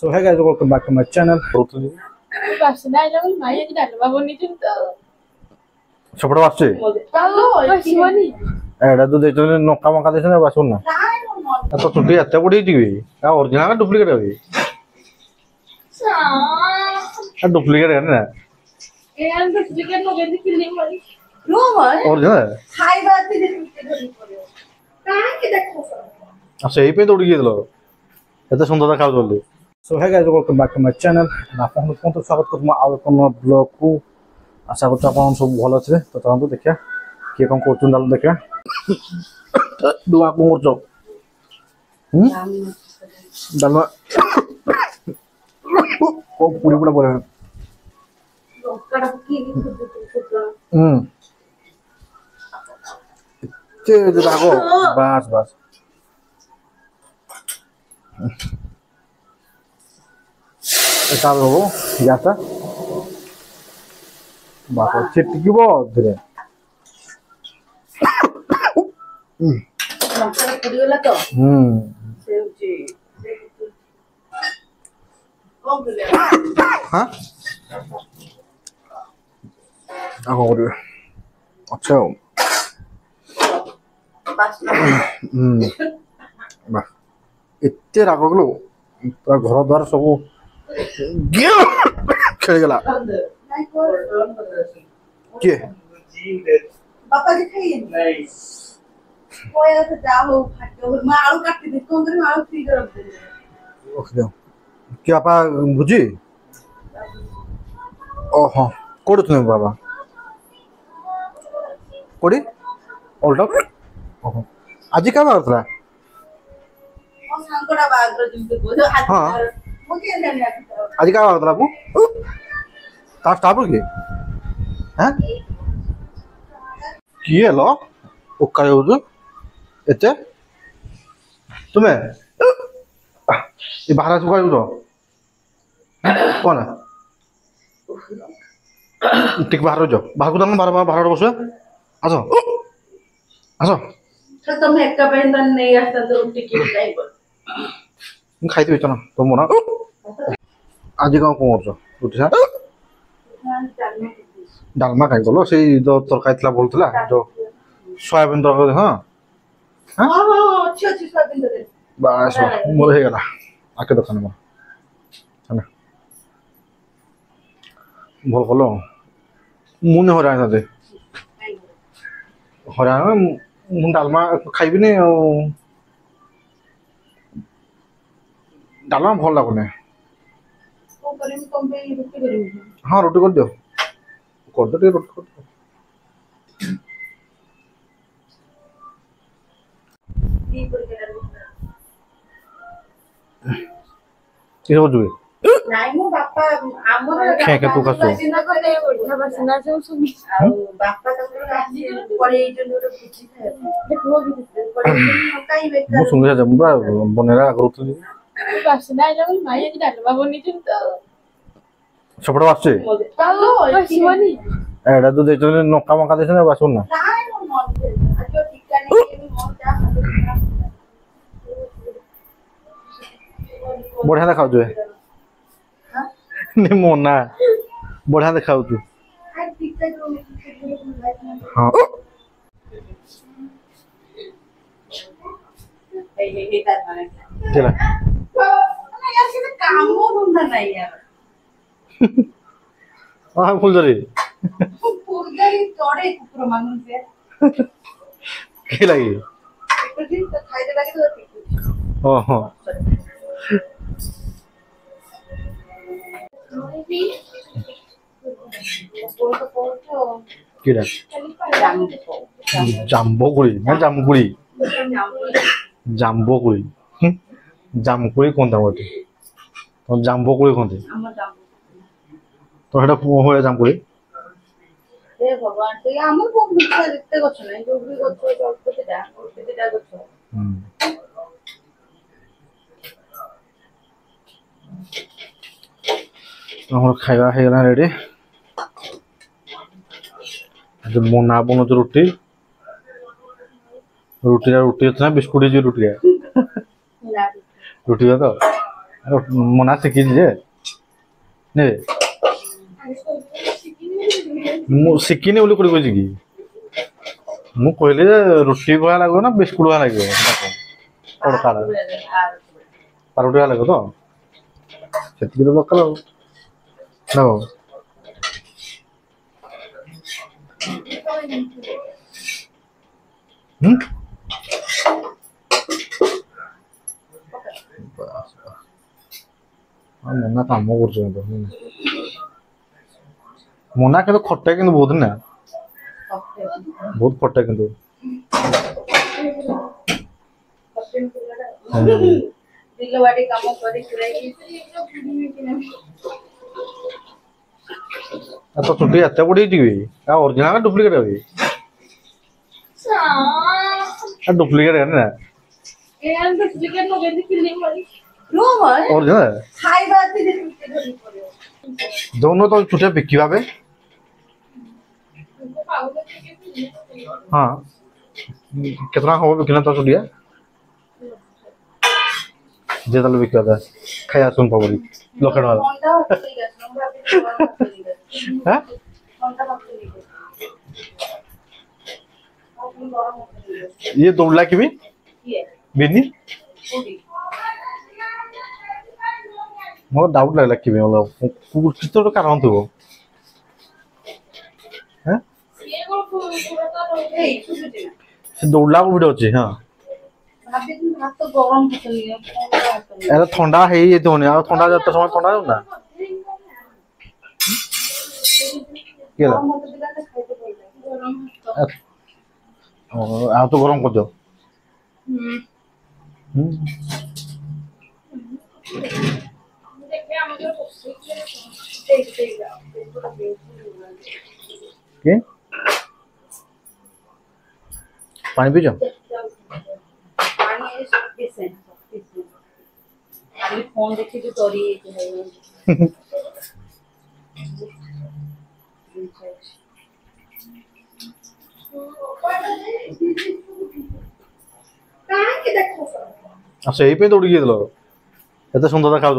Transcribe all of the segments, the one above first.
So hey guys, welcome back to my channel. Support আসছে এটা তো দেখছো নকা মকা দেছ না বাসুন না এত ছুটি এত বড় দিবি তা অরিজিনাল না ডুপ্লিকেট হবে আর ডুপ্লিকেট না এর ডুপ্লিকেট নগে দিলি মারি নো মার অরিজিনাল খাইবা দিলে ধরি পড়ে কাই কি দেখছ আচ্ছা এই পে দৌড়ি গিয়েছিল এত সুন্দর দেখা চললে So hey guys, welcome back to my channel. আপনাদের কোন স্বাগত করব আর কোন ব্লগ কো আশা করছি আপনারা সব ভালো আছে তো চলুন দেখিয়া কি কোন করছুন দাল দেখিয়া দুয়া কোন করছ দাল ও পুরি পুরা বলে লোকটা কি তে দাগো বাস বাস এটা হবো গ্যাসটা বাবা চিটকিব ধরে মশলা পুড়ি গলা তো সেউজি কোন দিলে হ্যাঁ আগো করে আচ্ছা বাস বাহ এতে রাগলো পুরা ঘর দ্বার সব খেলে গেল কে বাবা দেখাই নাই কোয়া তো যাও ফাটো মা আলু কাটি দে কোন করে আলু ফ্রি করে দে ওকে কি আপা বুঝি ওহো কোড় তুমি বাবা কোড়ি অলটা ওহো আজি কা বাতরা ও সাঙ্গড়া বাগর জিতে গোদো হ্যাঁ आज क्या बात आपको तार स्टाफ के हैं किए लो ओका यूज एते तुम्हें ये बाहर से कोई यूज कौन है टिक बाहर जाओ बाहर को बाहर बाहर बसो आसो आसो तो तुम एक का पेंदन नहीं आता तो टिक टाइम खाई तो ना तुम ना आज कौन करछ रुटी सा डालमा खाई गलो से जो तरकारी थला बोलथला जो सोयाबीन तरकारी हां हां अच्छी अच्छी सोयाबीन दे बस मोर हे गला आके दुकान में है बोल बोलो मुने हो रहा है दे हो रहा है मुन डालमा खाइबी ने डालमा भल लागने हाँ रोटी कर दो रोटी कर दो কি হচ্ছে নাই মো বাপা আমর খেকে তো কাছো বাসিনা করে ওঠা বাসিনা যে শুনি আর বাপা তো পরে এই জন্য পুচি খায় দেখো পরে কাই বেকার মো শুনে যা মুরা বনেরা করুতলি বাসিনা যাবে মাইয়া কি ডালবা বনিছেন তো সপড় আসছে তালো শিবানী এটা তো দেখছো নকা মকা দেছ না বাসুন না নাই মন মন আজও ঠিকানি আমি মন যা বড়া দেখাও তুই হ্যাঁ নে মন না বড়া দেখাও তুই আর ঠিকঠাক হ্যাঁ এই তার মানে চলা মানে यार किसी काम हो धंधा नहीं यार हां फुलझड़ी चढ़े कुकुर मानुन से के लगी तो दिन तो खाइते लगे तो ओहो किरा जाम्बोकुड़ी ना जामुकुड़ी जाम्बोकुड़ी जामुकुड़ी कोनता बोलते तो जाम्बोकुड़ी कोनते तो এটা হয়ে জামকুড়ি এ ভগবান তুই আমার খুব দুঃখ দেখতে গছ না জুবরি গছ জলপতিটা গছ আমার খাইবা হয়ে গেল রেডি আজ মোনা বনো তো রুটি রুটি হচ্ছে না বিস্কুট দিয়ে রুটি রুটি তো मना शिखी जे ने मु शिखी ने बोली कोड़ी कोई कि मु कहले रोटी भया लागो ना बिस्कुट भया लागो तड़का पारोटी भया लागो तो सेति के बकल ना मना काम कर मना के खटे कि बहुत ना बहुत खटे कि तो छुट्टी एत बड़ी ओरिजिनल डुप्लिकेट डुप्लिकेट है ना दोनों तो छुट्टिया बिकिवा हाँ कितना हो बिकना तो छुट्टिया जे तले बिकिवा था खाया सुन पाबरी लखन वाला हैं ये दौड़ला की भी बिनी मोर डाउट लागला कि मतलब किस तो कारण थो हैं से दौड़ला को वीडियो अछि हां भात तो गरम पसलिए एला ठंडा है ये तो ने आ ठंडा जत समय ठंडा ना केला आ तो गरम कर दो के पानी पी जाओ फोन देखी तो तोरी अच्छा यही पे दौड़ गई एत सुंदर देखा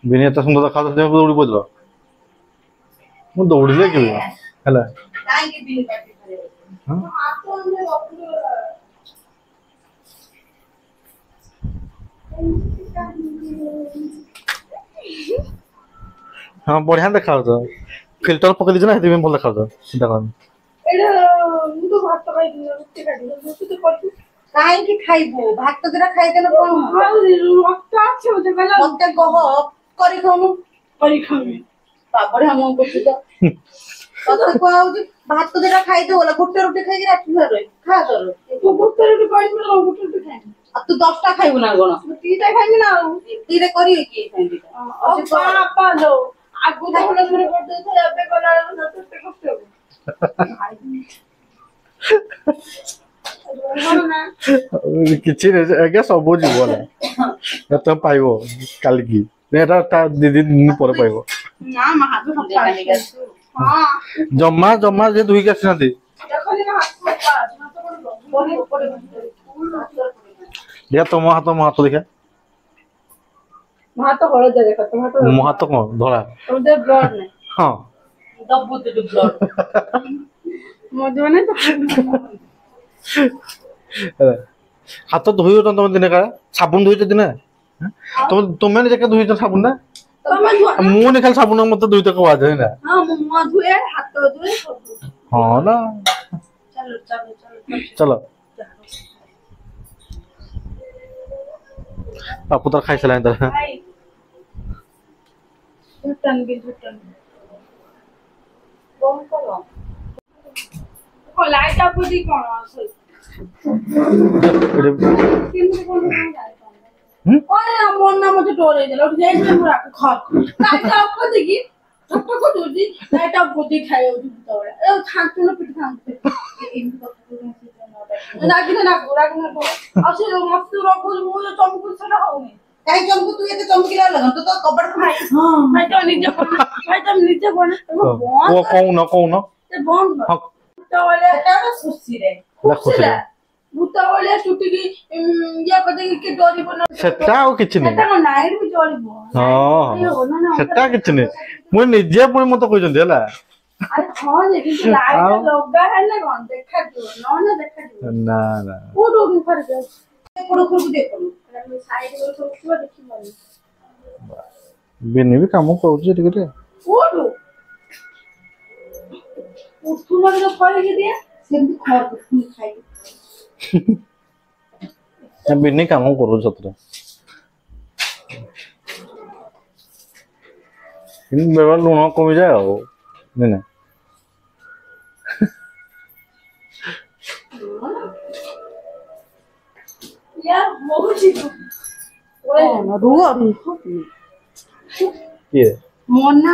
बिना एत सुंदर देखा दौड़ी पड़ल मु दौड़े कि हाँ बढ़िया देखा फिल्टर पकड़ दीजिए ना भल देखा काहे खाइबो भात तो जरा खाइ देला कोन मत अच्छे होते गला मत कह करी खामी बाबरे हम को तो तो को आउ भात तो जरा खाइ दे बोला गुट्टे रोटी खाइ के रात भर रही खा तो तू गुट्टे रोटी खाइ ना गुट्टे रोटी खाइ अब तू 10 टा खाइबो ना गण तीटा खाइबी ना तीरे करी की खाइबी अब पापा लो आगु देखला मेरे कर दे थे अबे गला ना तो कष्ट हो किछि आगे सब जीव ना तो पाइबो काल की एटा ता दीदी दिन पर पाइबो ना मा हाथ खाली हां जम्मा जम्मा जे दुई के आसिनाती देखली ना हाथ पर या तो हाथ देखा हाथ हळ दे देखा तो मो हाथ कोन धरा तो दे ब्लड ने हां दबु दे ब्लड मो ने तो हाथ धोई हो तुम दिन का साबुन धोई दिन तुम तुम्हें जगह धोई साबुन ना मुंह नहीं खाली साबुन मत धोई तक आवाज है ना हां मुंह धोए हाथ धोए सब हां ना चलो चलो चलो चलो पापू तो खाई चला इधर झुटन कौन करो को लाइट आपको दी कौन आसे ओए मन ना मुझे डोरे देलो जे में मुरा खा लाइट आपको देगी आपको को दूजी लाइट आपको दिखाए हो तो ए खांतु न पिट खांतु नागिन ना गोरागिन ना आसे मस्त रखो मु चमकु छला होनी काई चमकु तू एते चमकीला लगन तो कबड़ भाई हां भाई तो निजे बन वो कौन ते बंद तो वाले एटा सुसी रे खुशीला भूता वाले छुट्टी की या कदे के डोरी बना सेटा और किछ नहीं सेटा को नाइट भी चलिबो हां सेटा किछ नहीं मु निजे पुणी मत कहजन हला अरे हां जे कि लाइट लगा है ना कोन देखा दियो न देखा दियो ना ना कोड उड़ कर जा कोड को देखो साइड में सब छुआ देखि मारी बिनी भी काम करूछ टिके कोड उठू ना तो खाई के दिया सेमती खा खाई बिनी काम करूछ तत्र इन बेवा लुण कमी जाए हो नहीं यार बहुत ही ओए रुआ ये मन ना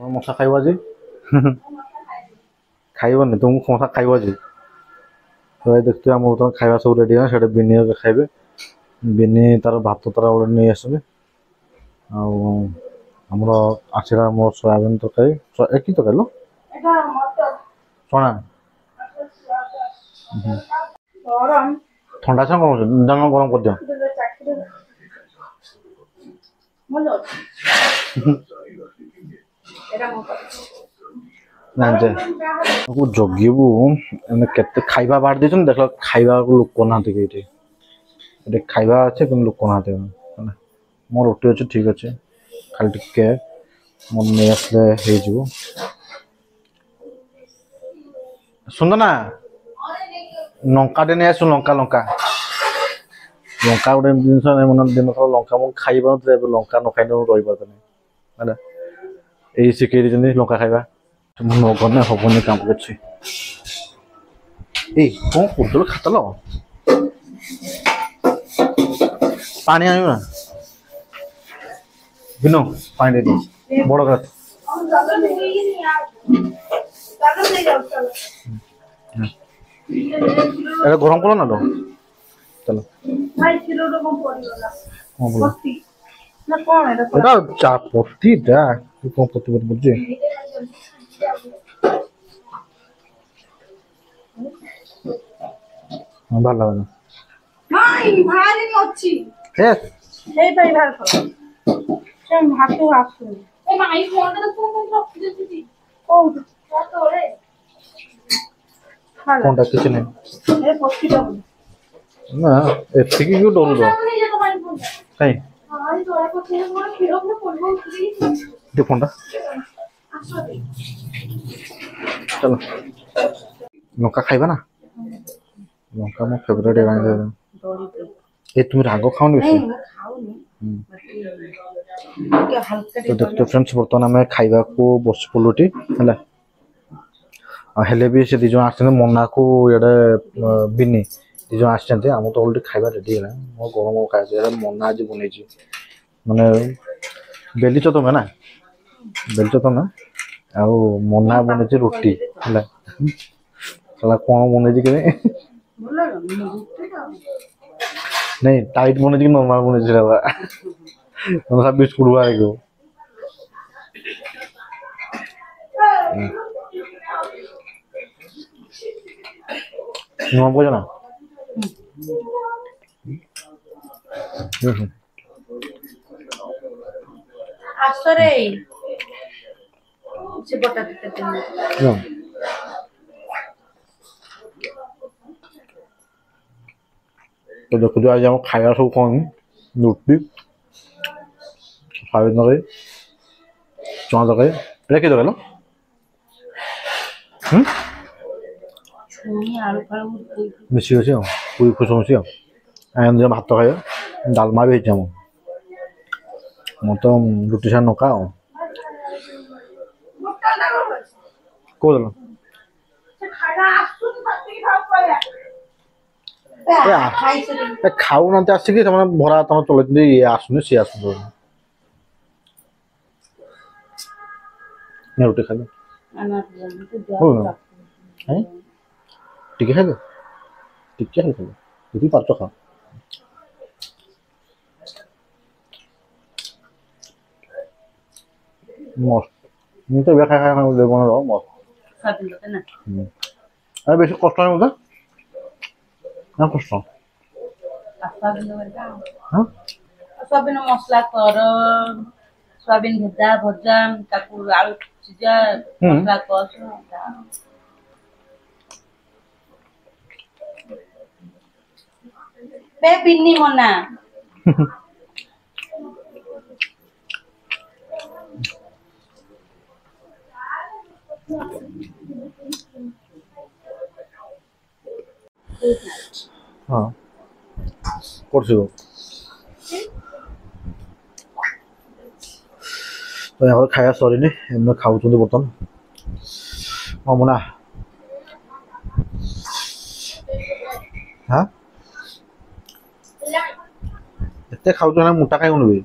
मशा खाइबा जी खाइबनी तुम मशा खाइबा जी तो देखते आम बर्तमान खाଇବା सब रेडी है सेटा बिनी खाइबे बिनी तार भात तार गोटे नहीं आसबे आमर आसला मोर सोयाबीन तरकारी एक तरकारी लो चना ठंडा से कौन जन गरम कर दियो ना जे जगिबू केते खाइबा बाड़ देछन देख खाइबा को लोक ना के ये खाइबा अच्छे कि लोक ना मोर रोटी अच्छे ठीक अच्छे खाली टिके मोर नहीं आसले हे जीवो सुन ना लंका दे नहीं आसु लंका लंका लंका गोटे जिन मन दिन लंका मुझे खाई पारे लंका न खाई रही पारे है यही शिखे लंका खाइबा नगने हबनी काम कर कौन कर खातल पानी आन ना बिनो पानी दे बड़ ग्लास गरम करो ना लो चलो चा पत्ती कौन पत्ती बुझे भल लगे कौन किसी नहीं ना एति क्यों डर कहीं फोन चलो लंका खाइबा ना लंका मो फेवरेट ये तुम राग खाओ बेसी तो देखते फ्रेंड्स बर्तमान आम खाइबा को बस पड़ुटी है हेले भी से दिज आस मना को ये बिनी दिज आम तो अलरेडी खाइबा रेडी है मो गरम खाए मना आज बन माने बेलीच तुम ना बेलीच तुम आ मना बन रुटी है कौन बन नहीं टाइट बन नॉर्मल बन बिस्कुट हुआ नुआ बुझ ना आसरे से बटा देते तो देखो जो आज हम खाया सब कौन रुटी साबित नगे चना तक क्या दरकार मिसी अच्छे पूरी खुश अच्छी भात खाए डालमा भी है तो रुटी सार नका कौ खाऊ ना आसिक भरा तुम चल ये आसुनी सी आस रुटी खाई टिके खाइबे टिके खाइ रुटी पार्च खा मस्त ମୁଁ ତ ଏବେ ଖାଇ ବନ ମସ୍ତ ସୋୟାବିନ ତରକାରୀ ନା ଆରେ ବେଶୀ କଷ୍ଟ ନାହିଁ ବୋଧେ ନା କଷ୍ଟ ସୋୟାବିନ ତରକାରୀ ହଁ ସୋୟାବିନ ମସଲା କର ସୋୟାବିନ ଭଜା ଭଜା ତାକୁ ଆଳୁ ସିଝା ମସଲା କଷ ବେ ପିନି ମନା ହଁ କରୁଛୁ ତ ଆମର ଖାଇବା ସରିନି ଏମାନେ ଖାଉଛନ୍ତି ବର୍ତ୍ତମାନ ମାମୁନା ହଁ ଏତେ ଖାଉଛ ନା ମୋଟା କାଇଁ ହଉନି